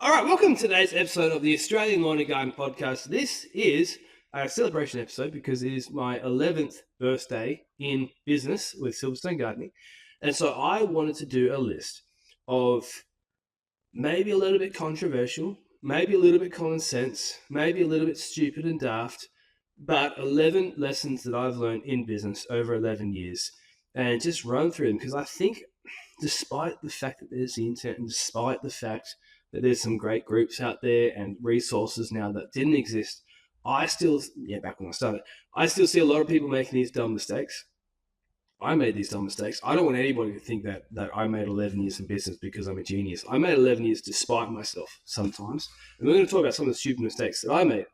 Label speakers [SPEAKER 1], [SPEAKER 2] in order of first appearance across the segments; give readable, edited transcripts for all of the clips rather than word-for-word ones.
[SPEAKER 1] All right, welcome to today's episode of the Australian Lawn and Garden Podcast. This is a celebration episode because it is my 11th birthday in business with Silverstone Gardening. And so I wanted to do a list of maybe a little bit controversial, maybe a little bit common sense, maybe a little bit stupid and daft, but 11 lessons that I've learned in business over 11 years and just run through them because I think despite the fact that there's the internet and despite the fact that there's some great groups out there and resources now that didn't exist, back when I started, I still see a lot of people making these dumb mistakes. I made these dumb mistakes. I don't want anybody to think that I made 11 years in business because I'm a genius. I made 11 years despite myself sometimes. And we're going to talk about some of the stupid mistakes that I made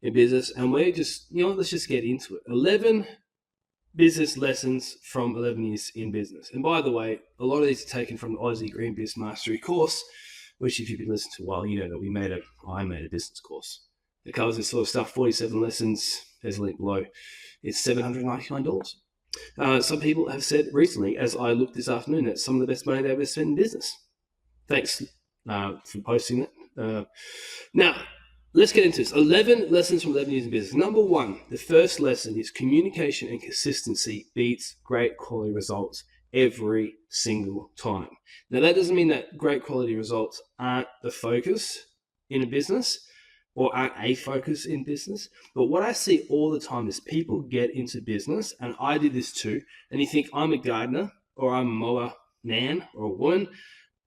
[SPEAKER 1] in business. And we're just, let's just get into it. 11 business lessons from 11 years in business. And by the way, a lot of these are taken from the Aussie Green Biz Mastery course, which if you've been listening to a while, you know that I made a business course. It covers this sort of stuff, 47 lessons. There's a link below. It's $799. Some people have said recently, as I looked this afternoon, that some of the best money they've ever spent in business. Thanks for posting that. Now, let's get into this. 11 lessons from 11 years in business. Number one, the first lesson is communication and consistency beats great quality results every single time. Now, that doesn't mean that great quality results aren't the focus in a business or aren't a focus in business. But what I see all the time is people get into business, and I did this too, and you think I'm a gardener or I'm a mower man or a woman,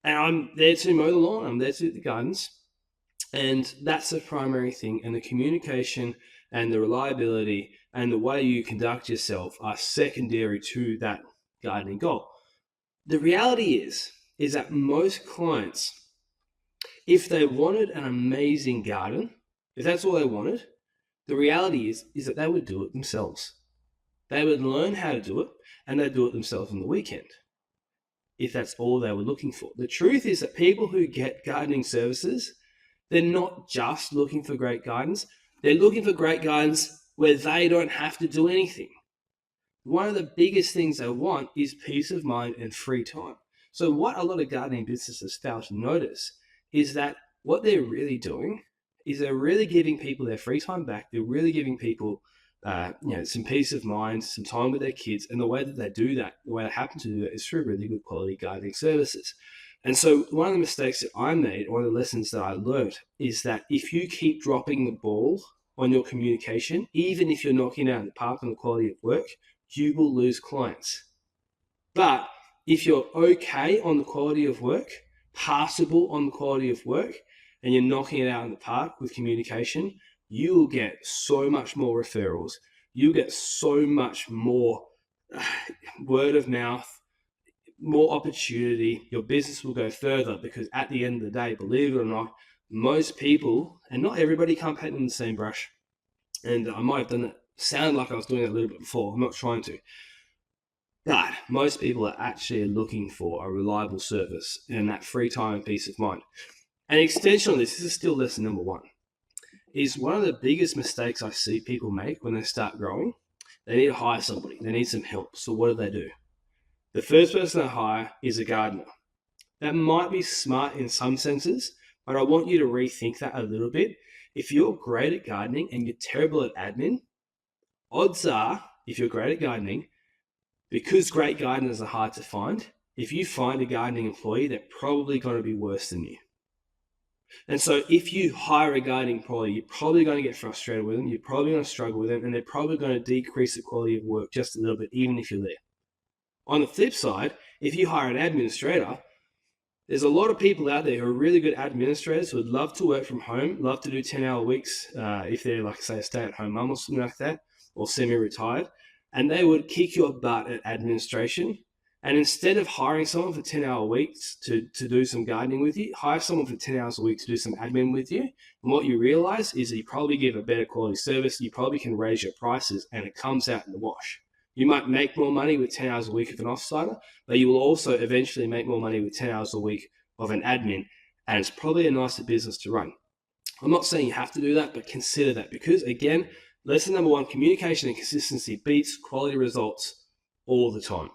[SPEAKER 1] and I'm there to mow the lawn, I'm there to do the gardens. And that's the primary thing. And the communication and the reliability and the way you conduct yourself are secondary to that gardening goal. The reality is that most clients, if they wanted an amazing garden, if that's all they wanted, the reality is that they would do it themselves. They would learn how to do it, and they'd do it themselves on the weekend, if that's all they were looking for. The truth is that people who get gardening services, they're not just looking for great guidance. They're looking for great guidance where they don't have to do anything. One of the biggest things they want is peace of mind and free time. So what a lot of gardening businesses fail to notice is that what they're really doing is they're really giving people their free time back. They're really giving people some peace of mind, some time with their kids. And the way that they do that, the way they happen to do it, is through really good quality gardening services. And so one of the mistakes that I made, one of the lessons that I learned, is that if you keep dropping the ball on your communication, even if you're knocking out the park on the quality of work, you will lose clients. But if you're okay on the quality of work, passable on the quality of work, and you're knocking it out in the park with communication, you will get so much more referrals. You'll get so much more word of mouth, more opportunity. Your business will go further because at the end of the day, believe it or not, most people, and not everybody, can't paint in the same brush. And I might have done it, sound like I was doing it a little bit before. I'm not trying to. But most people are actually looking for a reliable service and that free time and peace of mind. An extension on this is still lesson number one, is one of the biggest mistakes I see people make when they start growing. They need to hire somebody. They need some help. So what do? The first person they hire is a gardener. That might be smart in some senses, but I want you to rethink that a little bit. If you're great at gardening and you're terrible at admin, odds are, if you're great at gardening, because great gardeners are hard to find, if you find a gardening employee, they're probably going to be worse than you. And so if you hire a gardening employee, you're probably going to get frustrated with them, you're probably going to struggle with them, and they're probably going to decrease the quality of work just a little bit, even if you're there. On the flip side, if you hire an administrator, there's a lot of people out there who are really good administrators who would love to work from home, love to do 10-hour weeks if they're, like, say, a stay-at-home mum or something like that, or semi-retired, and they would kick your butt at administration. And instead of hiring someone for 10-hour weeks to do some gardening with you, hire someone for 10 hours a week to do some admin with you. And what you realize is that you probably give a better quality service, you probably can raise your prices, and it comes out in the wash. You might make more money with 10 hours a week of an offsider, but you will also eventually make more money with 10 hours a week of an admin, and it's probably a nicer business to run. I'm not saying you have to do that, but consider that because, again, lesson number one, communication and consistency beats quality results all the time.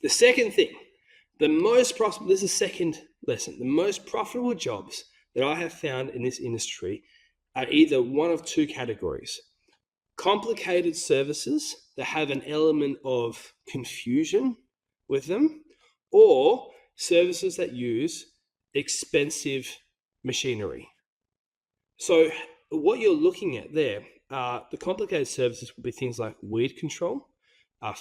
[SPEAKER 1] The second thing, this is the second lesson, the most profitable jobs that I have found in this industry are either one of two categories: complicated services that have an element of confusion with them, or services that use expensive machinery. So what you're looking at there, the complicated services will be things like weed control,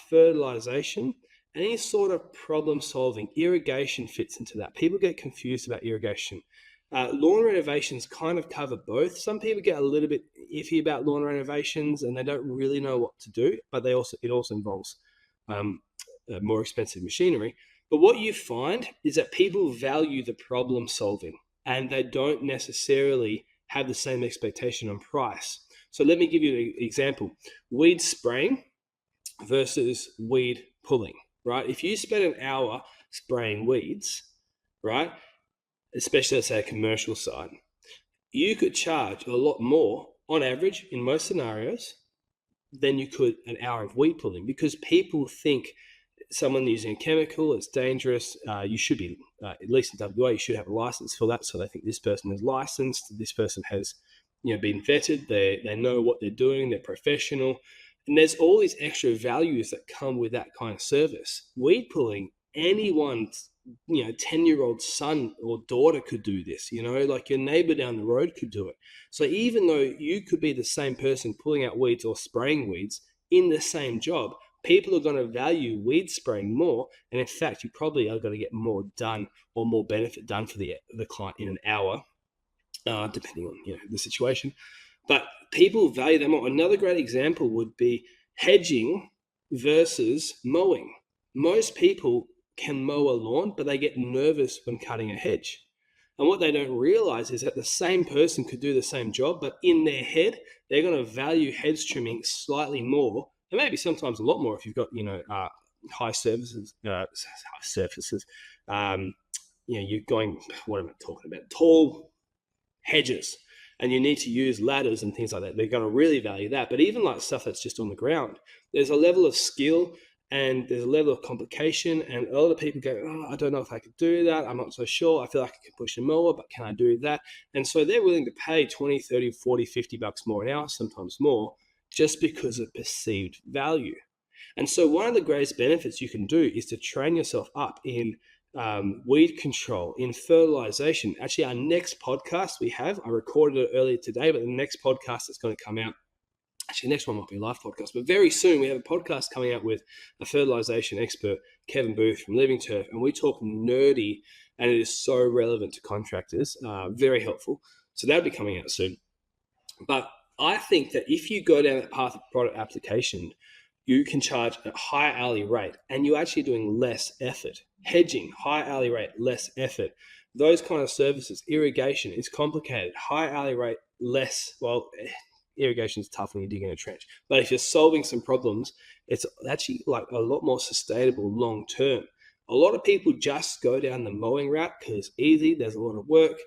[SPEAKER 1] fertilization, any sort of problem solving. Irrigation fits into that. People get confused about irrigation. Lawn renovations kind of cover both. Some people get a little bit iffy about lawn renovations and they don't really know what to do, but it also involves more expensive machinery. But what you find is that people value the problem solving and they don't necessarily have the same expectation on price. So let me give you an example. Weed spraying versus weed pulling, right? If you spend an hour spraying weeds, right, especially let's say a commercial side, you could charge a lot more on average in most scenarios than you could an hour of weed pulling, because people think someone using a chemical, it's dangerous. You should be, at least in WA, you should have a license for that. So they think this person is licensed, this person has, been vetted. They know what they're doing. They're professional, and there's all these extra values that come with that kind of service. Weed pulling, anyone's 10-year-old son or daughter could do this, like your neighbor down the road could do it. So even though you could be the same person pulling out weeds or spraying weeds in the same job, people are going to value weed spraying more. And in fact, you probably are going to get more done or more benefit done for the client in an hour, depending on the situation. But people value them more. Another great example would be hedging versus mowing. Most people can mow a lawn, but they get nervous when cutting a hedge. And what they don't realize is that the same person could do the same job, but in their head, they're going to value hedge trimming slightly more, and maybe sometimes a lot more if you've got, high surfaces. You're going, what am I talking about? Tall hedges, and you need to use ladders and things like that. They're going to really value that. But even like stuff that's just on the ground, there's a level of skill and there's a level of complication, and a lot of people go, oh, I don't know if I could do that. I'm not so sure. I feel like I can push a mower, but can I do that? And so they're willing to pay 20, 30, 40, 50 bucks more an hour, sometimes more, just because of perceived value. And so one of the greatest benefits you can do is to train yourself up in weed control, in fertilization. Actually, our next podcast I recorded it earlier today, but the next podcast that's going to come out, actually, the next one might be a live podcast, but very soon we have a podcast coming out with a fertilization expert, Kevin Booth from Living Turf, and we talk nerdy, and it is so relevant to contractors, very helpful. So that'll be coming out soon. But I think that if you go down that path of product application, you can charge a higher hourly rate and you're actually doing less effort. Hedging, high hourly rate, less effort. Those kind of services. Irrigation is complicated. High hourly rate, less, irrigation is tough when you're digging a trench. But if you're solving some problems, it's actually like a lot more sustainable long term. A lot of people just go down the mowing route because it's easy, there's a lot of work,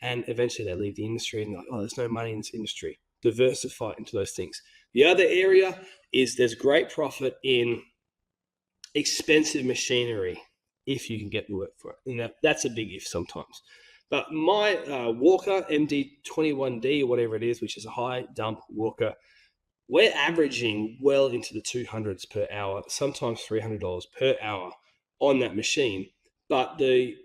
[SPEAKER 1] and eventually they leave the industry and they're like, oh, there's no money in this industry. Diversify into those things. The other area is there's great profit in expensive machinery if you can get the work for it. That's a big if sometimes. But my Walker MD21D or whatever it is, which is a high dump Walker, we're averaging well into the 200s per hour, sometimes $300 per hour on that machine. But the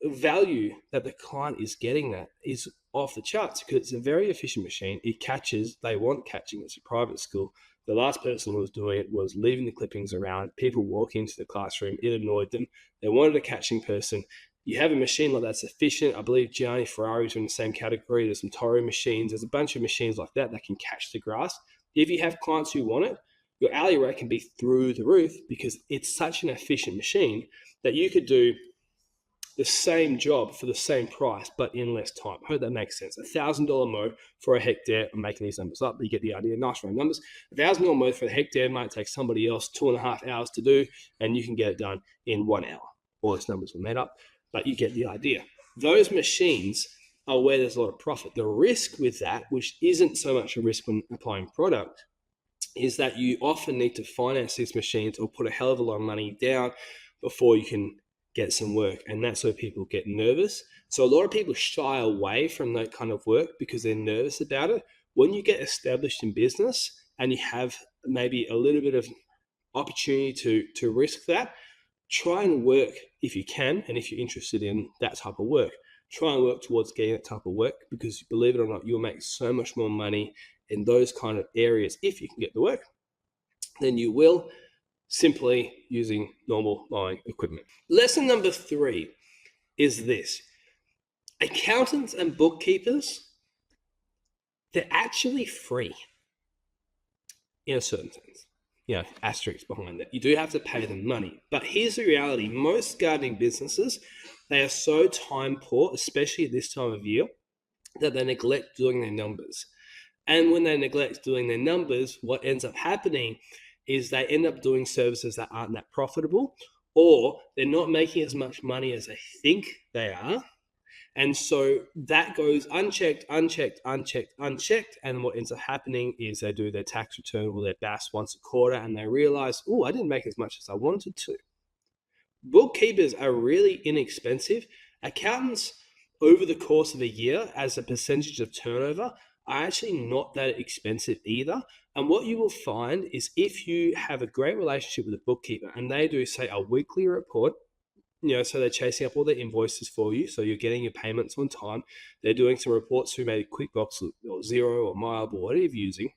[SPEAKER 1] value that the client is getting that is off the charts because it's a very efficient machine. It catches, they want catching. It's a private school. The last person who was doing it was leaving the clippings around. People walk into the classroom. It annoyed them. They wanted a catching person. You have a machine like that's efficient. I believe Gianni Ferraris are in the same category. There's some Toro machines. There's a bunch of machines like that that can catch the grass. If you have clients who want it, your hourly rate can be through the roof because it's such an efficient machine that you could do the same job for the same price, but in less time. I hope that makes sense. $1,000 mow for a hectare. I'm making these numbers up, but you get the idea. Nice round numbers. $1,000 mow for a hectare might take somebody else 2.5 hours to do, and you can get it done in 1 hour. All those numbers were made up, but you get the idea. Those machines are where there's a lot of profit. The risk with that, which isn't so much a risk when applying product, is that you often need to finance these machines or put a hell of a lot of money down before you can get some work. And that's where people get nervous. So a lot of people shy away from that kind of work because they're nervous about it. When you get established in business and you have maybe a little bit of opportunity to risk that, try and work if you can, and if you're interested in that type of work, try and work towards getting that type of work, because believe it or not, you'll make so much more money in those kind of areas if you can get the work than you will simply using normal mowing equipment. Lesson number 3 is this: accountants and bookkeepers, they're actually free in a certain sense. Asterisks behind that. You do have to pay them money. But here's the reality. Most gardening businesses, they are so time poor, especially at this time of year, that they neglect doing their numbers. And when they neglect doing their numbers, what ends up happening is they end up doing services that aren't that profitable, or they're not making as much money as they think they are. And so that goes unchecked. And what ends up happening is they do their tax return or their BAS once a quarter, and they realize, oh, I didn't make as much as I wanted to. Bookkeepers are really inexpensive. Accountants, over the course of a year, as a percentage of turnover, are actually not that expensive either. And what you will find is, if you have a great relationship with a bookkeeper and they do, say, a weekly report, so they're chasing up all the invoices for you, so you're getting your payments on time. They're doing some reports through maybe QuickBooks or Xero or Mild or whatever you're using.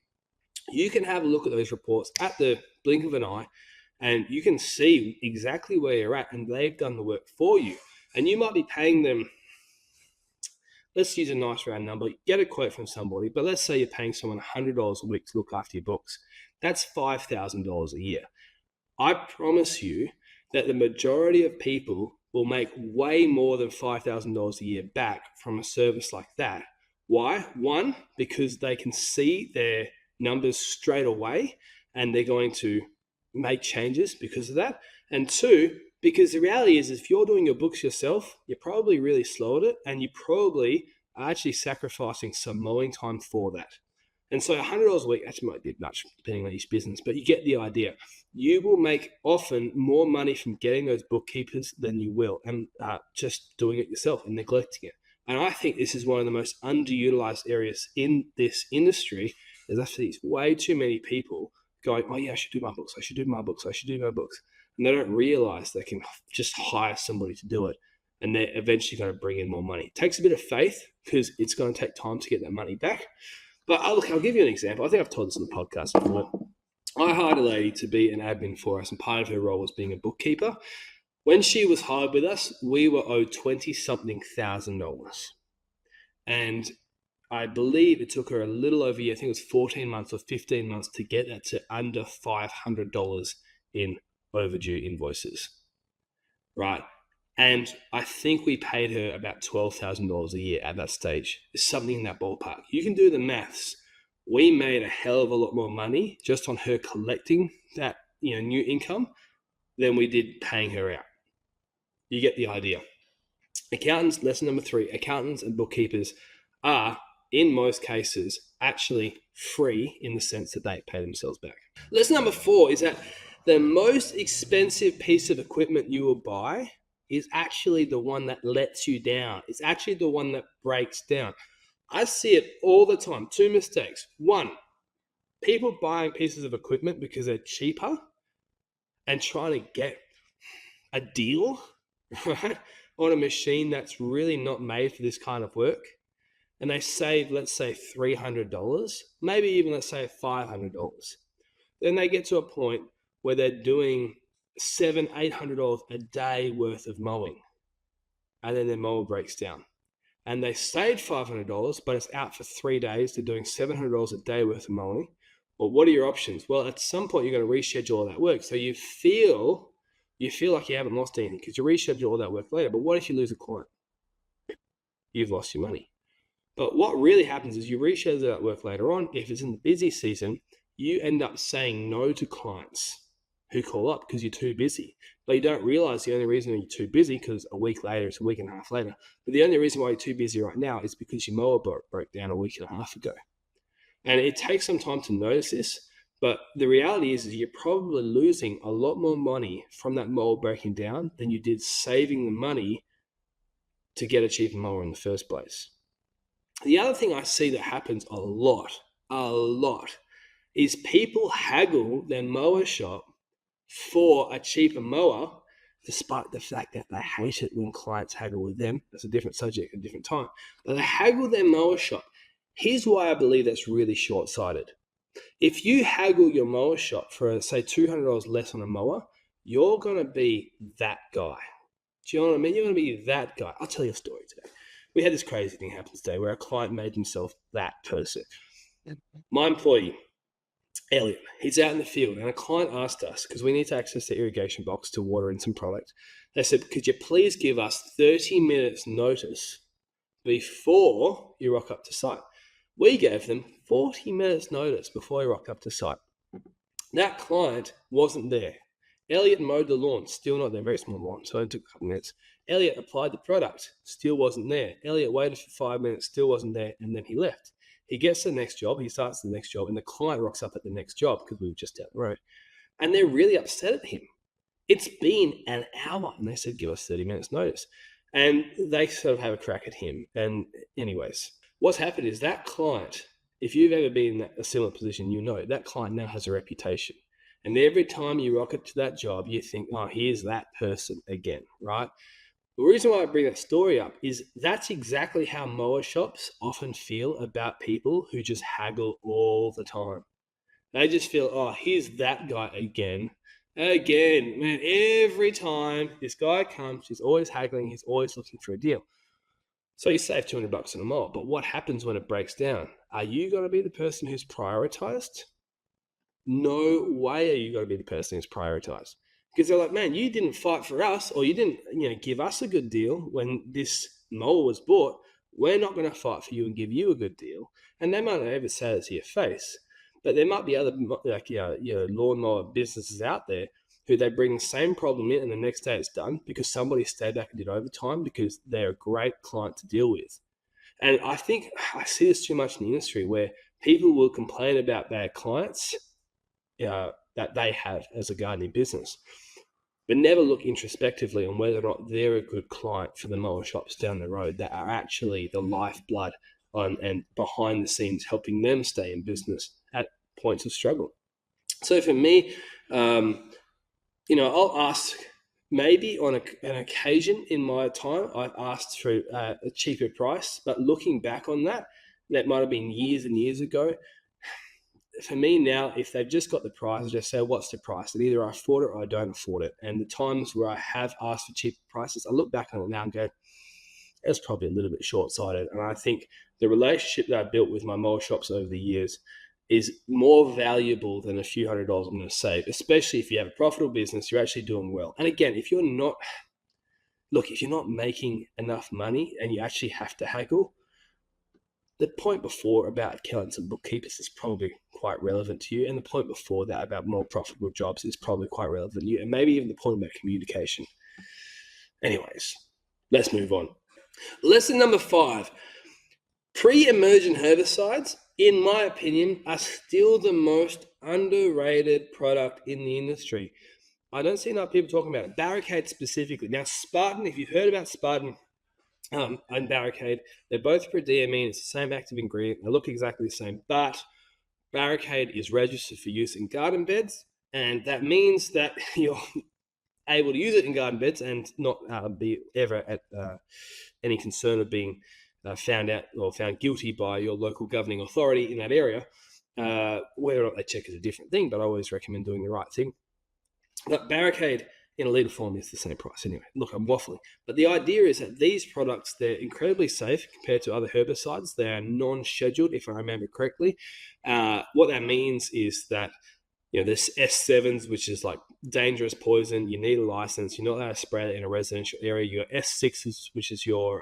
[SPEAKER 1] You can have a look at those reports at the blink of an eye, and you can see exactly where you're at, and they've done the work for you. And you might be paying them, let's use a nice round number, get a quote from somebody, but let's say you're paying someone $100 a week to look after your books. That's $5,000 a year. I promise you that the majority of people will make way more than $5,000 a year back from a service like that. Why? One, because they can see their numbers straight away and they're going to make changes because of that. And two, because the reality is, if you're doing your books yourself, you're probably really slow at it, and you probably are actually sacrificing some mowing time for that. And so $100 a week actually might be much, depending on each business, but you get the idea. You will make often more money from getting those bookkeepers than you will, and just doing it yourself and neglecting it. And I think this is one of the most underutilized areas in this industry. There's actually way too many people going, oh yeah, I should do my books, I should do my books, I should do my books. And they don't realize they can just hire somebody to do it, and they're eventually going to bring in more money. It takes a bit of faith, because it's going to take time to get that money back. But I'll give you an example. I think I've told this on the podcast before. I hired a lady to be an admin for us, and part of her role was being a bookkeeper. When she was hired with us, we were owed $20-something thousand. And I believe it took her a little over a year, I think it was 14 months or 15 months, to get that to under $500 in overdue invoices, right? And I think we paid her about $12,000 a year at that stage. It's something in that ballpark. You can do the maths. We made a hell of a lot more money just on her collecting that new income than we did paying her out. You get the idea. Accountants, lesson number 3, accountants and bookkeepers are, in most cases, actually free in the sense that they pay themselves back. Lesson number 4 is that the most expensive piece of equipment you will buy is actually the one that lets you down. It's actually the one that breaks down. I see it all the time. 2 mistakes. 1, people buying pieces of equipment because they're cheaper and trying to get a deal, right, on a machine that's really not made for this kind of work. And they save, let's say, $300, maybe even, let's say, $500. Then they get to a point where they're doing $700-800 a day worth of mowing, and then their mower breaks down, and they saved $500, but it's out for 3 days. They're doing $700 a day worth of mowing. Well, what are your options? Well, at some point you're going to reschedule all that work, so you feel like you haven't lost anything because you reschedule all that work later. But what if you lose a client? You've lost your money. But what really happens is you reschedule that work later on. If it's in the busy season, you end up saying no to clients who call up because you're too busy. But you don't realize the only reason you're too busy, because a week later, it's a week and a half later. But the only reason why you're too busy right now is because your mower broke down a week and a half ago. And it takes some time to notice this. But the reality is you're probably losing a lot more money from that mower breaking down than you did saving the money to get a cheaper mower in the first place. The other thing I see that happens a lot, is people haggle their mower shop for a cheaper mower, despite the fact that they hate it when clients haggle with them. That's a different subject, a different time. But they haggle their mower shop. Here's why I believe that's really short-sighted. If you haggle your mower shop for, say, $200 less on a mower, you're going to be that guy. Do you know what I mean? You're going to be that guy. I'll tell you a story today. We had this crazy thing happen today where a client made himself that person. My employee, Elliot, he's out in the field, and a client asked us, because we need to access the irrigation box to water in some product. They said, could you please give us 30 minutes notice before you rock up to site? We gave them 40 minutes notice before he rocked up to site. That client wasn't there. Elliot mowed the lawn, still not there, very small lawn, so it took a couple minutes. Elliot applied the product, still wasn't there. Elliot waited for 5 minutes, still wasn't there, and then he left. He gets to the next job, he starts the next job, and the client rocks up at the next job because we were just down the road. And they're really upset at him. It's been an hour, and they said, give us 30 minutes notice. And they sort of have a crack at him. And anyways, what's happened is that client, if you've ever been in a similar position, you know that client now has a reputation. And every time you rock up to that job, you think, oh, here's that person again, right? The reason why I bring that story up is that's exactly how mower shops often feel about people who just haggle all the time. They just feel, oh, here's that guy again. Again, man, every time this guy comes, he's always haggling, he's always looking for a deal. So you save $200 on a mower, but what happens when it breaks down? Are you going to be the person who's prioritized? No way are you going to be the person who's prioritized. Because they're like, man, you didn't fight for us, or you didn't, give us a good deal when this mower was bought. We're not going to fight for you and give you a good deal. And they might not ever say it to your face, but there might be other lawnmower businesses out there who they bring the same problem in, and the next day it's done because somebody stayed back and did overtime because they're a great client to deal with. And I think I see this too much in the industry where people will complain about their clients that they have as a gardening business, but never look introspectively on whether or not they're a good client for the mower shops down the road that are actually the lifeblood and behind the scenes helping them stay in business at points of struggle. So for me, I'll ask, maybe on an occasion in my time, I've asked for a cheaper price, but looking back on that might have been years and years ago. For me now, if they've just got the price, I just say, what's the price? And either I afford it or I don't afford it. And the times where I have asked for cheaper prices, I look back on it now and go, it's probably a little bit short-sighted. And I think the relationship that I built with my mower shops over the years is more valuable than a few $100s I'm going to save, especially if you have a profitable business, you're actually doing well. And again, if you're not making enough money and you actually have to haggle, the point before about accountants and bookkeepers is probably quite relevant to you. And the point before that about more profitable jobs is probably quite relevant to you. And maybe even the point about communication. Anyways, let's move on. Lesson number 5. Pre-emergent herbicides, in my opinion, are still the most underrated product in the industry. I don't see enough people talking about it. Barricade specifically. Now, Spartan, if you've heard about Spartan, and Barricade, they're both pre-DME. It's the same active ingredient. They look exactly the same, but Barricade is registered for use in garden beds, and that means that you're able to use it in garden beds and not be ever at any concern of being found out or found guilty by your local governing authority in that area. Whether or not they check is a different thing, but I always recommend doing the right thing. But Barricade in a litre form is the same price anyway. Look, I'm waffling. But the idea is that these products, they're incredibly safe compared to other herbicides. They are non-scheduled, if I remember correctly. What that means is that, there's S7s, which is like dangerous poison. You need a license. You're not allowed to spray it in a residential area. You got S6s, which is your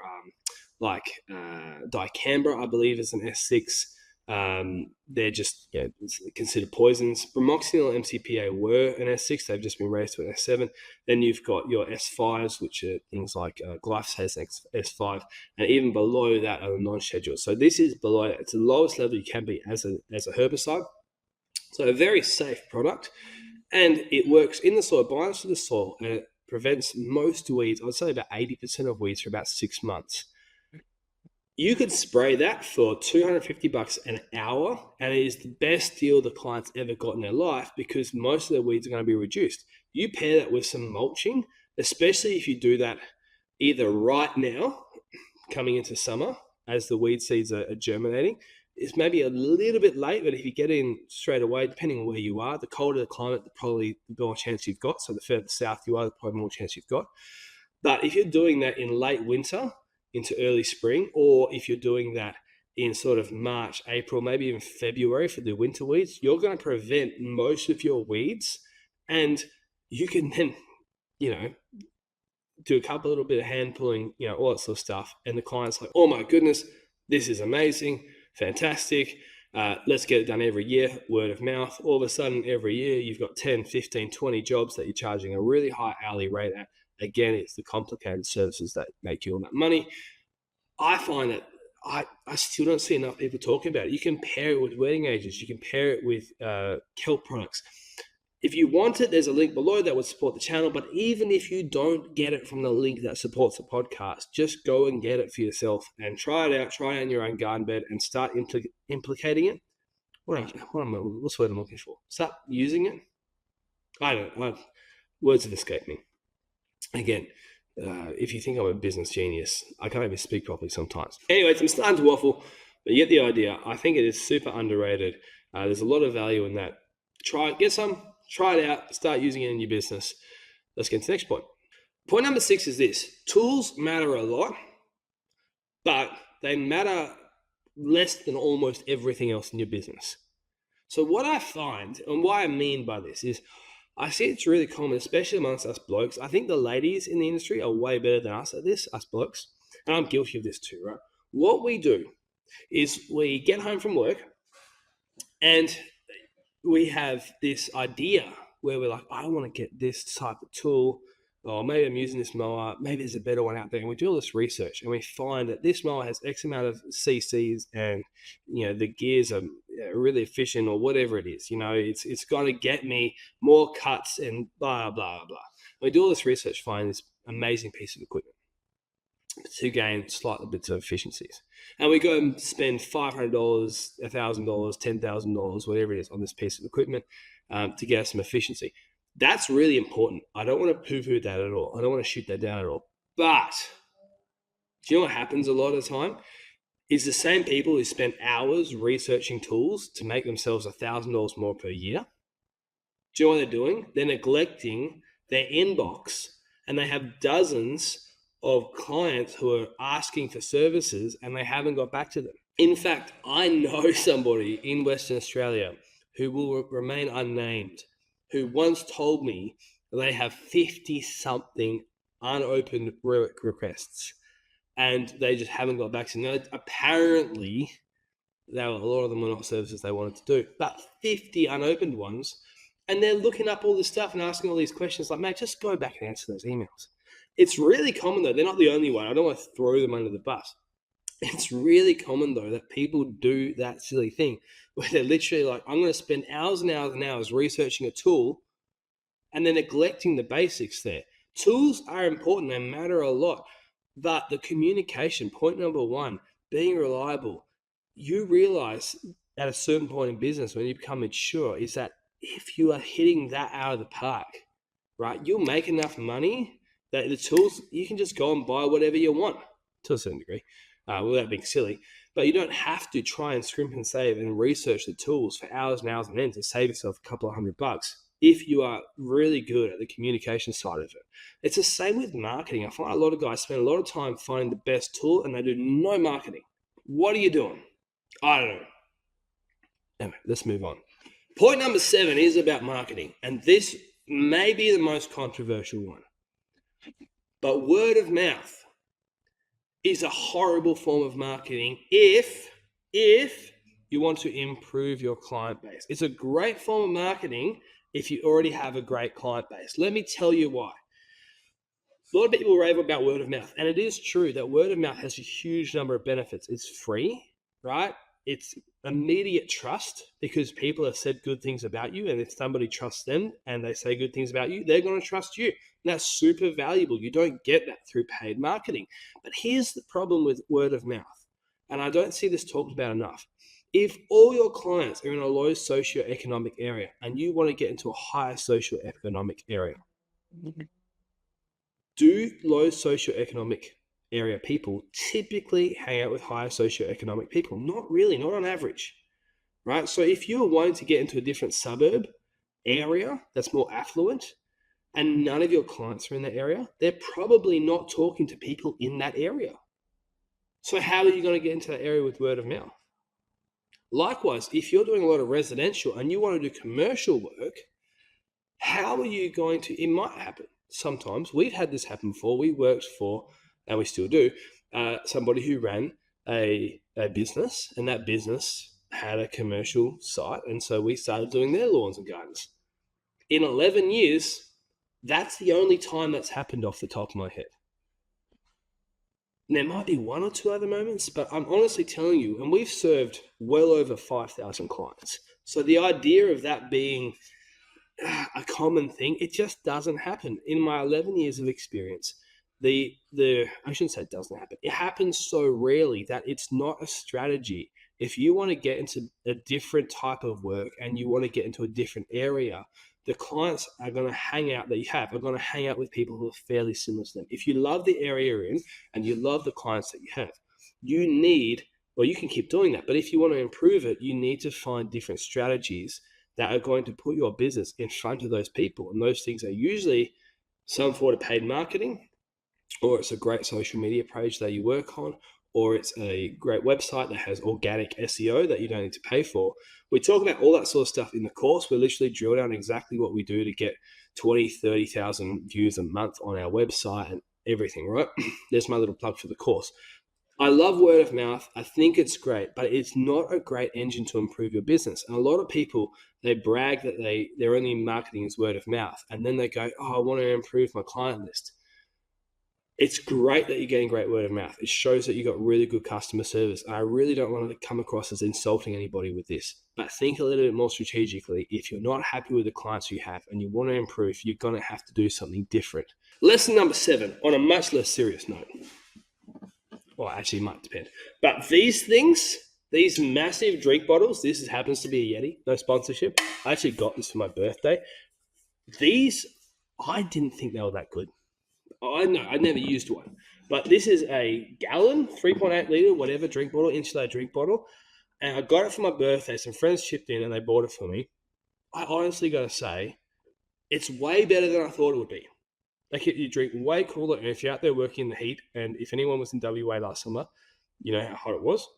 [SPEAKER 1] dicambra, I believe, is an S6. They're just considered poisons. Bromoxynil and MCPA were an S6. They've just been raised to an S7. Then you've got your S5s, which are things like glyphosate S5, and even below that are non-scheduled. So this is below. It's the lowest level you can be as a herbicide. So a very safe product, and it works in the soil, binds to the soil, and it prevents most weeds. I'd say about 80% of weeds for about 6 months. You could spray that for $250 an hour, and it is the best deal the client's ever got in their life because most of their weeds are going to be reduced. You pair that with some mulching, especially if you do that either right now, coming into summer, as the weed seeds are germinating. It's maybe a little bit late, but if you get in straight away, depending on where you are, the colder the climate, the probably the more chance you've got. So the further south you are, the probably more chance you've got. But if you're doing that in late winter into early spring, or if you're doing that in sort of March, April, maybe even February for the winter weeds, you're going to prevent most of your weeds. And you can then, do a couple little bit of hand pulling, all that sort of stuff. And the client's like, oh my goodness, this is amazing, fantastic. Let's get it done every year, word of mouth. All of a sudden, every year, you've got 10, 15, 20 jobs that you're charging a really high hourly rate at. Again, it's the complicated services that make you all that money. I find that I still don't see enough people talking about it. You can pair it with wedding agents. You can pair it with kelp products. If you want it, there's a link below that would support the channel. But even if you don't get it from the link that supports the podcast, just go and get it for yourself and try it out. Try it in your own garden bed and start implicating it. What's the word I'm looking for? Start using it. I don't know. Words have escaped me. Again, if you think I'm a business genius, I can't even speak properly sometimes. Anyways, I'm starting to waffle, but you get the idea. I think it is super underrated. There's a lot of value in that. Get some, try it out, start using it in your business. Let's get to the next point. Point number 6 is this. Tools matter a lot, but they matter less than almost everything else in your business. So what I find, and what I mean by this, is I see it's really common, especially amongst us blokes. I think the ladies in the industry are way better than us at this, us blokes. And I'm guilty of this too, right? What we do is we get home from work and we have this idea where we're like, I want to get this type of tool, or maybe I'm using this mower, maybe there's a better one out there. And we do all this research and we find that this mower has X amount of CCs and, the gears are really efficient or whatever it is. It's going to get me more cuts and blah, blah, blah. We do all this research, find this amazing piece of equipment to gain slightly bits of efficiencies. And we go and spend $500, $1,000, $10,000, whatever it is on this piece of equipment to get us some efficiency. That's really important. I don't want to poo-poo that at all. I don't want to shoot that down at all. But do you know what happens a lot of the time? Is the same people who spend hours researching tools to make themselves $1,000 more per year. Do you know what they're doing? They're neglecting their inbox, and they have dozens of clients who are asking for services and they haven't got back to them. In fact, I know somebody in Western Australia who will remain unnamed, who once told me they have 50-something unopened requests and they just haven't got back to them. Apparently, a lot of them were not services they wanted to do, but 50 unopened ones, and they're looking up all this stuff and asking all these questions like, mate, just go back and answer those emails. It's really common, though. They're not the only one. I don't want to throw them under the bus. It's really common, though, that people do that silly thing where they're literally like, I'm going to spend hours and hours and hours researching a tool, and they're neglecting the basics there. Tools are important. They matter a lot. But the communication, point number 1, being reliable, you realize at a certain point in business when you become mature is that if you are hitting that out of the park, right, you'll make enough money that the tools, you can just go and buy whatever you want to a certain degree without being silly. But you don't have to try and scrimp and save and research the tools for hours and hours and ends to save yourself a couple of $100 if you are really good at the communication side of it. It's the same with marketing. I find a lot of guys spend a lot of time finding the best tool and they do no marketing. What are you doing? I don't know. Anyway, let's move on. Point number 7 is about marketing, and this may be the most controversial one. But word of mouth is a horrible form of marketing if you want to improve your client base. It's a great form of marketing if you already have a great client base. Let me tell you why. A lot of people rave about word of mouth, and it is true that word of mouth has a huge number of benefits. It's free, right? it's immediate trust because people have said good things about you. And if somebody trusts them and they say good things about you, they're going to trust you. And that's super valuable. You don't get that through paid marketing. But here's the problem with word of mouth. And I don't see this talked about enough. If all your clients are in a low socioeconomic area and you want to get into a higher socioeconomic area, do low socioeconomic area people typically hang out with higher socioeconomic people? Not really, not on average, right? So if you're wanting to get into a different suburb area that's more affluent and none of your clients are in that area, they're probably not talking to people in that area. So how are you going to get into that area with word of mouth? Likewise, if you're doing a lot of residential and you want to do commercial work, how are you going to, it might happen sometimes. We've had this happen before. We worked for, and we still do, somebody who ran a business, and that business had a commercial site. And so we started doing their lawns and gardens. In 11 years, that's the only time that's happened off the top of my head. And there might be one or two other moments, but I'm honestly telling you, and we've served well over 5,000 clients. So the idea of that being a common thing, it just doesn't happen. In my 11 years of experience, I shouldn't say it doesn't happen. It happens so rarely that it's not a strategy. If you want to get into a different type of work and you want to get into a different area, the clients are going to hang out are going to hang out with people who are fairly similar to them. If you love the area you're in and you love the clients that you have, you can keep doing that. But if you want to improve it, you need to find different strategies that are going to put your business in front of those people. And those things are usually some form of paid marketing, or it's a great social media page that you work on, or it's a great website that has organic SEO that you don't need to pay for. We talk about all that sort of stuff in the course. We literally drill down exactly what we do to get 20, 30,000 views a month on our website and everything, right? There's my little plug for the course. I love word of mouth. I think it's great, but it's not a great engine to improve your business. And a lot of people, they brag that their only marketing is word of mouth. And then they go, I want to improve my client list. It's great that you're getting great word of mouth. It shows that you got really good customer service. And I really don't want to come across as insulting anybody with this, but think a little bit more strategically. If you're not happy with the clients you have and you want to improve, you're going to have to do something different. Lesson number 7, on a much less serious note. Well, actually, it might depend. But these things, these massive drink bottles, this happens to be a Yeti, no sponsorship. I actually got this for my birthday. These, I didn't think they were that good. I know, I never used one. But this is a gallon, 3.8 litre, whatever drink bottle, insulated drink bottle. And I got it for my birthday. Some friends chipped in and they bought it for me. I honestly got to say, it's way better than I thought it would be. They keep you drink way cooler. And if you're out there working in the heat, and if anyone was in WA last summer, you know how hot it was.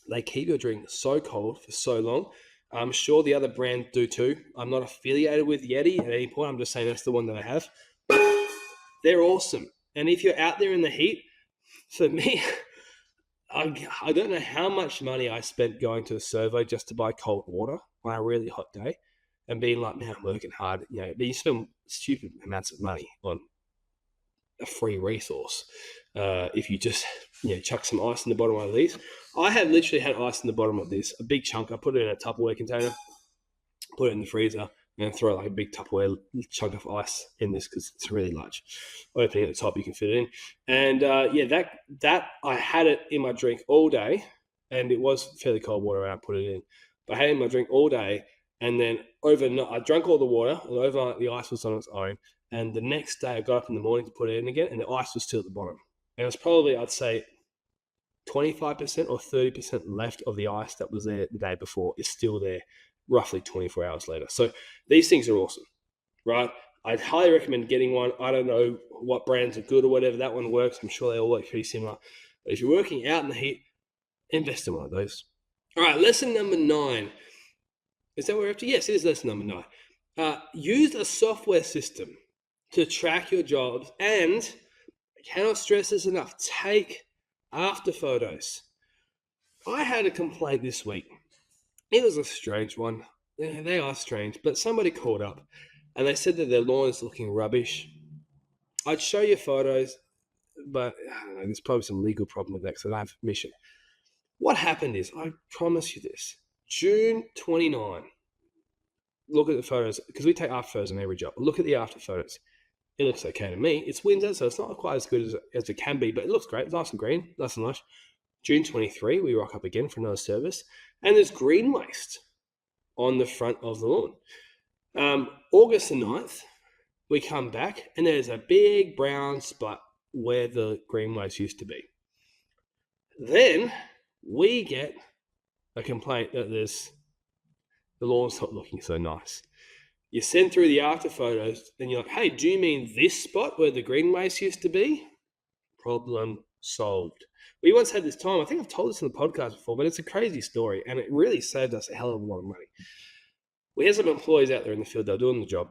[SPEAKER 1] They keep your drink so cold for so long. I'm sure the other brands do too. I'm not affiliated with Yeti at any point. I'm just saying that's the one that I have. They're awesome. And if you're out there in the heat, for me, I don't know how much money I spent going to a servo just to buy cold water on a really hot day and being like, man, I'm working hard. You know, but you spend stupid amounts of money on a free resource. If you just, chuck some ice in the bottom of these. I have literally had ice in the bottom of this, a big chunk. I put it in a Tupperware container, put it in the freezer, and throw like a big Tupperware chunk of ice in this because it's really large. Opening at the top, you can fit it in. And that I had it in my drink all day, and it was fairly cold water when I put it in. But I had it in my drink all day, and then overnight, I drank all the water, and overnight the ice was on its own. And the next day, I got up in the morning to put it in again, and the ice was still at the bottom. And it was probably, I'd say, 25% or 30% left of the ice that was there the day before is still there roughly 24 hours later. So these things are awesome, right? I'd highly recommend getting one. I don't know what brands are good or whatever. That one works. I'm sure they all work pretty similar. But if you're working out in the heat, invest in one of those. All right, lesson number 9. Is that what we're up to? Yes, it is lesson number 9. Use a software system to track your jobs, and I cannot stress this enough, take after photos. I had a complaint this week. It was a strange one. They are strange, but somebody called up and they said that their lawn is looking rubbish. I'd show you photos, but I don't know, there's probably some legal problem with that because I don't have permission. What happened is, I promise you this, June 29, look at the photos, because we take after photos on every job. Look at the after photos. It looks okay to me. It's winter, so it's not quite as good as it can be, but it looks great. It's nice and green, nice and lush. June 23, we rock up again for another service, and there's green waste on the front of the lawn. August the 9th, we come back, and there's a big brown spot where the green waste used to be. Then we get a complaint that the lawn's not looking so nice. You send through the after photos, and you're like, hey, do you mean this spot where the green waste used to be? Problem solved. We once had this time, I think I've told this in the podcast before, but it's a crazy story, and it really saved us a hell of a lot of money. We had some employees out there in the field, they were doing the job,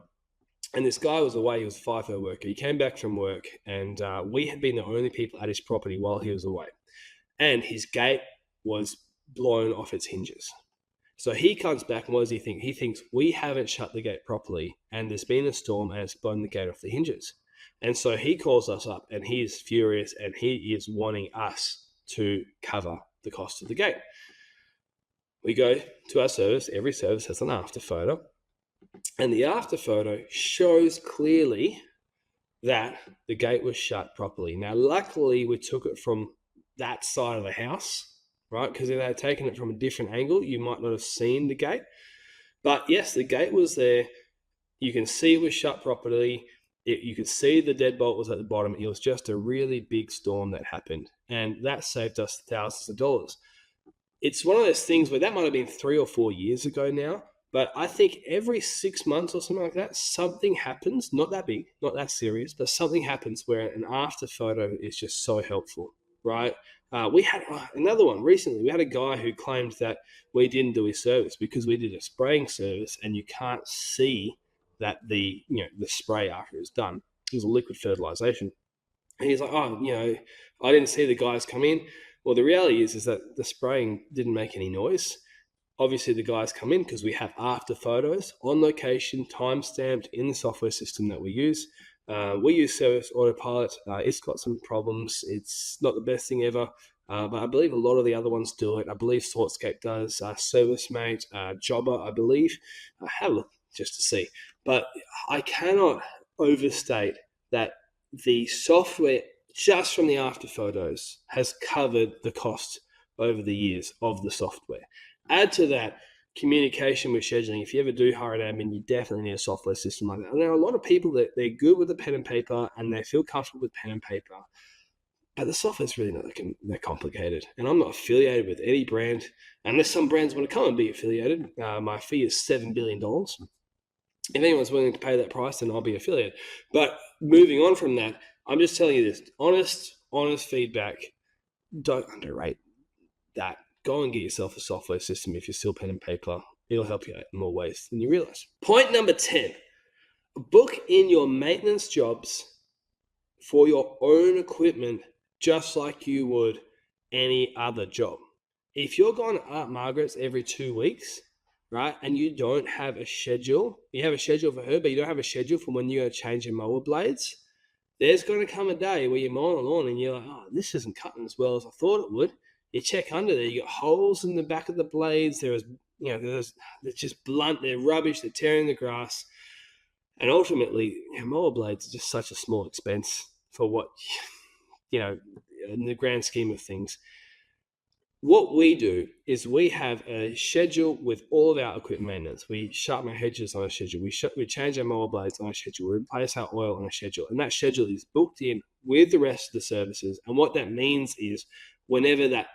[SPEAKER 1] and this guy was away, he was a FIFO worker. He came back from work, and we had been the only people at his property while he was away. And his gate was blown off its hinges. So he comes back, and what does he think? He thinks we haven't shut the gate properly, and there's been a storm, and it's blown the gate off the hinges. And so he calls us up, and he is furious, and he is wanting us to cover the cost of the gate. We go to our service. Every service has an after photo, and the after photo shows clearly that the gate was shut properly. Now, luckily, we took it from that side of the house, right? Because if they had taken it from a different angle, you might not have seen the gate. But yes, the gate was there. You can see it was shut properly. You could see the deadbolt was at the bottom. It was just a really big storm that happened, and that saved us thousands of dollars. It's one of those things where that might have been 3 or 4 years ago now, but I think every 6 months or something like that, something happens, not that big, not that serious, but something happens where an after photo is just so helpful, right? We had another one recently. We had a guy who claimed that we didn't do his service because we did a spraying service, and you can't see that the spray after it's done. It was a liquid fertilization. And he's like, I didn't see the guys come in. Well, the reality is that the spraying didn't make any noise. Obviously, the guys come in because we have after photos on location, time-stamped in the software system that we use. We use Service Autopilot. It's got some problems. It's not the best thing ever, but I believe a lot of the other ones do it. I believe Sortscape does, ServiceMate, Jobber, I believe. Have a look just to see. But I cannot overstate that the software, just from the after photos, has covered the cost over the years of the software. Add to that communication with scheduling. If you ever do hire an admin, you definitely need a software system like that. And there are a lot of people that they're good with the pen and paper, and they feel comfortable with pen and paper, but the software's really not that complicated. And I'm not affiliated with any brand, unless some brands want to come and be affiliated. My fee is $7 billion. If anyone's willing to pay that price, then I'll be affiliated. But moving on from that, I'm just telling you this, honest feedback. Don't underrate that. Go and get yourself a software system if you're still pen and paper. It'll help you out in more ways than you realize. Point number 10, book in your maintenance jobs for your own equipment just like you would any other job. If you're going to Aunt Margaret's every 2 weeks, right, and you don't have a schedule, you have a schedule for her, but you don't have a schedule for when you're going to change your mower blades, there's going to come a day where you're mowing the lawn and you're like, oh, this isn't cutting as well as I thought it would. You check under there, you got holes in the back of the blades. They're just blunt, they're rubbish, they're tearing the grass. And ultimately, mower blades are just such a small expense for what, in the grand scheme of things. What we do is we have a schedule with all of our equipment maintenance. We sharpen our hedges on a schedule. We change our mower blades on a schedule. We replace our oil on a schedule. And that schedule is booked in with the rest of the services. And what that means is whenever that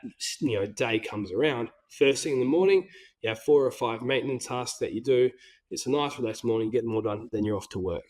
[SPEAKER 1] day comes around, first thing in the morning, you have 4 or 5 maintenance tasks that you do. It's a nice, relaxed morning, get them all done, then you're off to work.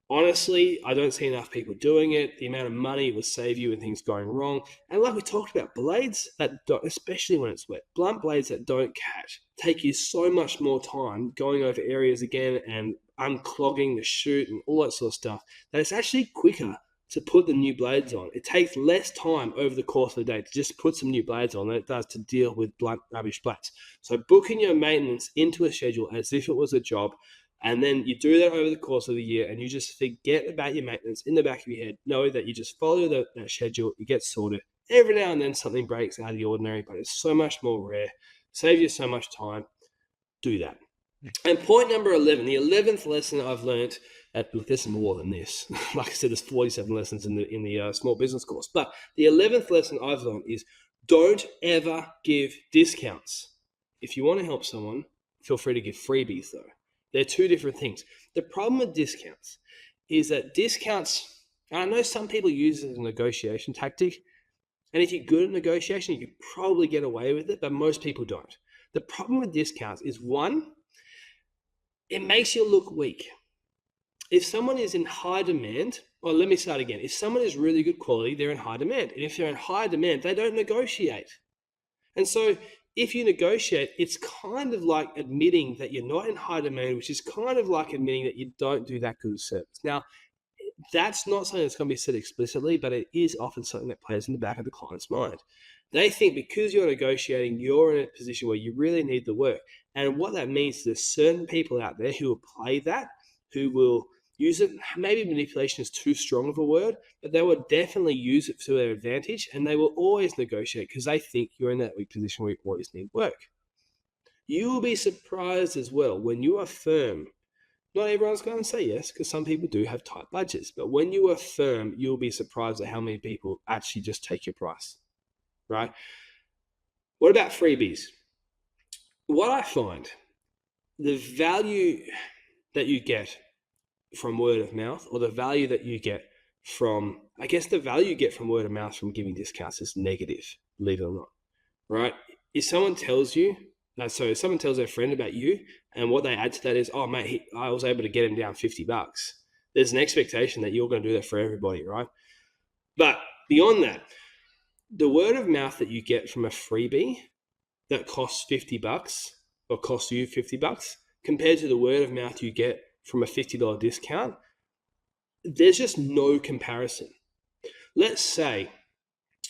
[SPEAKER 1] Honestly, I don't see enough people doing it. The amount of money it will save you and things going wrong. And like we talked about, blades that don't, especially when it's wet, blunt blades that don't catch, take you so much more time going over areas again and unclogging the chute and all that sort of stuff, that it's actually quicker to put the new blades on. It takes less time over the course of the day to just put some new blades on than it does to deal with blunt rubbish blades. So booking your maintenance into a schedule as if it was a job, and then you do that over the course of the year, and you just forget about your maintenance in the back of your head. Know that you just follow that schedule, you get sorted, Every now and then something breaks out of the ordinary, but it's so much more rare. Save you so much time. Do that. And point number 11, the 11th lesson I've learned, there's more than this. Like I said, there's 47 lessons in the small business course. But the 11th lesson I've learned is don't ever give discounts. If you want to help someone, feel free to give freebies though. They're two different things. The problem with discounts is that discounts, I know some people use it as a negotiation tactic. And if you're good at negotiation, you can probably get away with it, but most people don't. The problem with discounts is, one, it makes you look weak. If someone is in high demand, or let me start again. If someone is really good quality, they're in high demand. And if they're in high demand, they don't negotiate. And so if you negotiate, it's kind of like admitting that you're not in high demand, which is kind of like admitting that you don't do that good of service. Now, that's not something that's going to be said explicitly, but it is often something that plays in the back of the client's mind. They think because you're negotiating, you're in a position where you really need the work. And what that means is there's certain people out there who will play that, who will use it. Maybe manipulation is too strong of a word, but they will definitely use it to their advantage, and they will always negotiate because they think you're in that weak position where you always need work. You will be surprised as well when you are firm. Not everyone's going to say yes, because some people do have tight budgets. But when you are firm, you'll be surprised at how many people actually just take your price, right? What about freebies? What I find, the value that you get from word of mouth, or the value that you get from, I guess the value you get from word of mouth from giving discounts is negative, believe it or not, right? If someone tells you, if someone tells their friend about you, and what they add to that is, oh mate, I was able to get him down $50. There's an expectation that you're going to do that for everybody, right? But beyond that, the word of mouth that you get from a freebie that costs $50 or costs you $50 compared to the word of mouth you get from a $50 discount, there's just no comparison. Let's say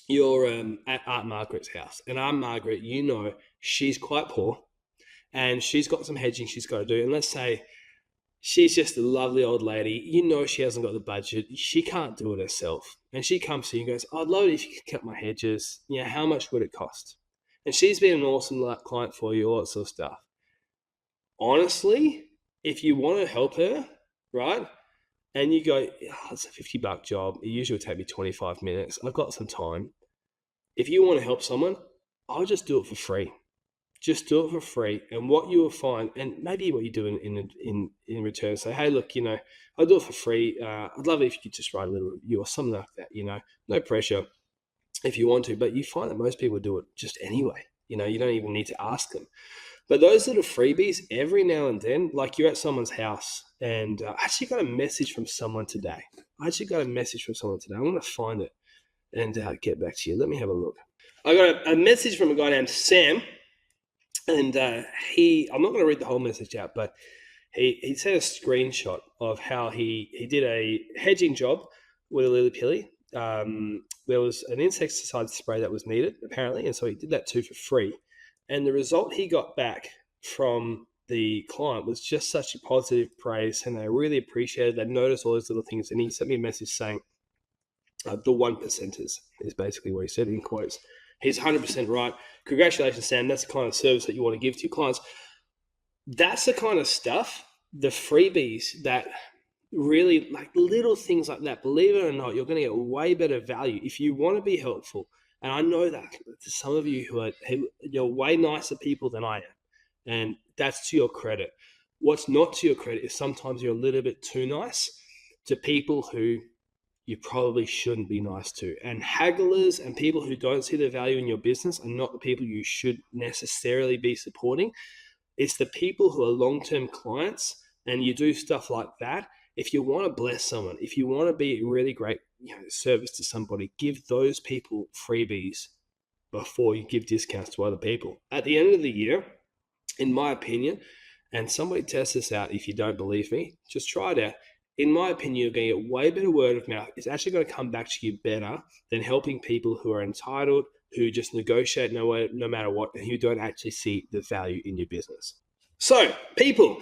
[SPEAKER 1] you're at Aunt Margaret's house, and Aunt Margaret, you know, she's quite poor and she's got some hedging she's got to do. And let's say she's just a lovely old lady. You know, she hasn't got the budget. She can't do it herself. And she comes to you and goes, I'd love it if you could cut my hedges. Yeah, how much would it cost? And she's been an awesome client for you, all that sort of stuff. Honestly, if you want to help her, right, and you go, oh, it's a $50 job. It usually would take me 25 minutes. I've got some time. If you want to help someone, I'll just do it for free. Just do it for free. And what you will find, and maybe what you do in return, say, hey, look, you know, I'll do it for free. I'd love it if you could just write a little review or something like that, you know, no pressure if you want to, but you find that most people do it just anyway. You know, you don't even need to ask them. But those little freebies, every now and then, like you're at someone's house, and I actually got a message from someone today. I'm going to find it and get back to you. Let me have a look. I got a message from a guy named Sam, and I'm not going to read the whole message out, but he sent a screenshot of how he did a hedging job with a lily-pilly. There was an insecticide spray that was needed, apparently, and so he did that too for free. And the result he got back from the client was just such a positive praise, and they really appreciated. They noticed all those little things, and he sent me a message saying, the 1%ers is basically what he said in quotes. He's 100% right. Congratulations, Sam. That's the kind of service that you want to give to your clients. That's the kind of stuff, the freebies that really, like little things like that, believe it or not, you're going to get way better value if you want to be helpful. And I know that to some of you you're way nicer people than I am. And that's to your credit. What's not to your credit is sometimes you're a little bit too nice to people who you probably shouldn't be nice to. And hagglers and people who don't see the value in your business are not the people you should necessarily be supporting. It's the people who are long-term clients, and you do stuff like that. If you want to bless someone, if you want to be a really great service to somebody, give those people freebies before you give discounts to other people. At the end of the year, in my opinion, and somebody test this out if you don't believe me, just try it out. In my opinion, you're going to get way better word of mouth. It's actually going to come back to you better than helping people who are entitled, who just negotiate no matter what, and who don't actually see the value in your business. So, people,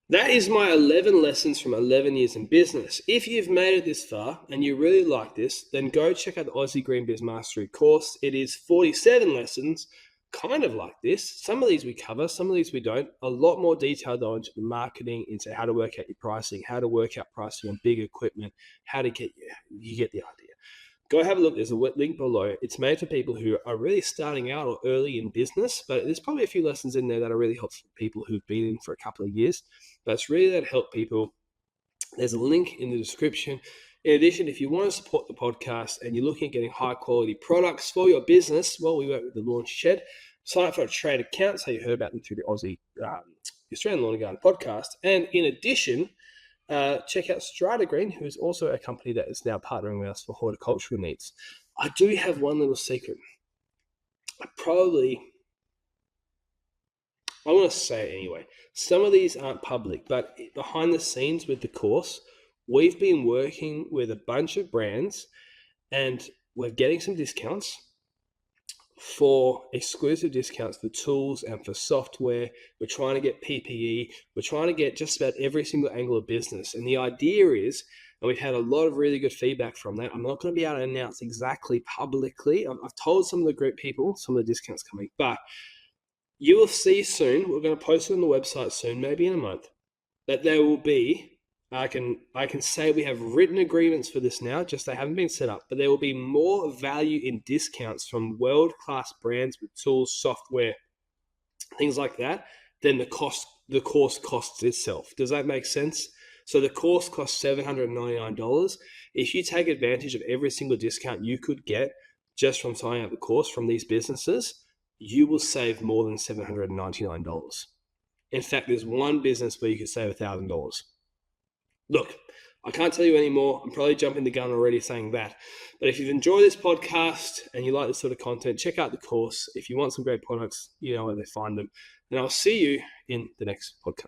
[SPEAKER 1] That is my 11 lessons from 11 years in business. If you've made it this far and you really like this, then go check out the Aussie Green Biz Mastery course. It is 47 lessons, kind of like this. Some of these we cover, some of these we don't. A lot more detailed into the marketing, into how to work out your pricing, how to work out pricing on big equipment, how to get you get the idea. Go have a look. There's a link below. It's made for people who are really starting out or early in business, but there's probably a few lessons in there that are really helpful for people who've been in for a couple of years. But it's really there to help people. There's a link in the description. In addition, if you want to support the podcast and you're looking at getting high quality products for your business, well, we work with the Launch Shed. Sign up for a trade account so you heard about them through the Aussie Australian Lawn and Garden podcast. And in addition, check out Strata Green, who's also a company that is now partnering with us for horticultural needs. I do have one little secret. I want to say it anyway. Some of these aren't public, but behind the scenes with the course, we've been working with a bunch of brands and we're getting some discounts for exclusive discounts for tools and for software. We're trying to get PPE. We're trying to get just about every single angle of business. And the idea is, and we've had a lot of really good feedback from that. I'm not going to be able to announce exactly publicly. I've told some of the group people some of the discounts coming, but you will see soon, we're going to post it on the website soon, maybe in a month, that there will be, I can say we have written agreements for this now, just they haven't been set up, but there will be more value in discounts from world-class brands with tools, software, things like that, than the course costs itself. Does that make sense? So the course costs $799. If you take advantage of every single discount you could get just from signing up the course from these businesses, you will save more than $799. In fact, there's one business where you could save $1,000. Look, I can't tell you anymore. I'm probably jumping the gun already saying that. But if you've enjoyed this podcast and you like this sort of content, check out the course. If you want some great products, you know where they find them. And I'll see you in the next podcast.